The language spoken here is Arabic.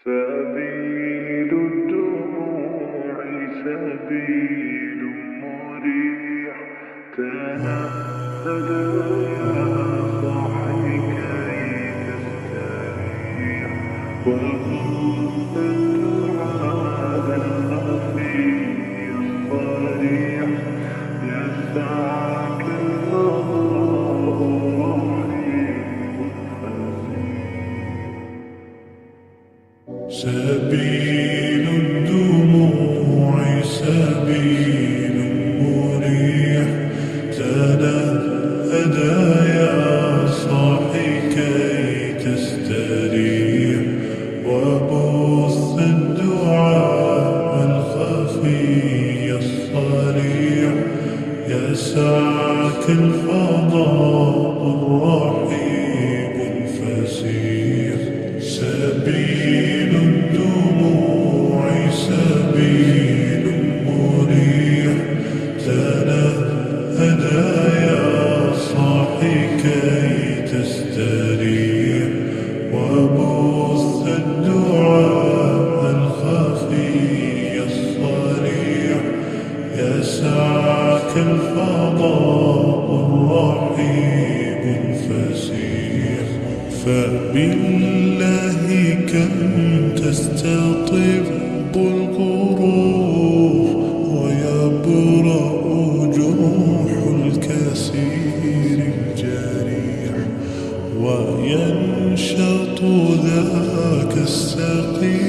سبيل الدموع سبيل مريح، تنهد يا صاحي كي تستريح، وخذ الدعاء الخفي الصريح، يسعك الله رحيم فسيح. سبيل الدموع سبيل مريح، تنهد يا صاحي كي تستريح، وبث الدعاء الخفي الصريح، يسعك الفضاء الرحيب الفسيح. سبيل الدموع سبيل مريح، تنهد يا صاحي كي تستريح، وبث الدعاء الخفي الصريح، يسعك الفضاء الرحيب الفسيح. فبالله كم تستطب القروح، ويبرأ جروح الكثير الجريح، وينشط ذاك السقيم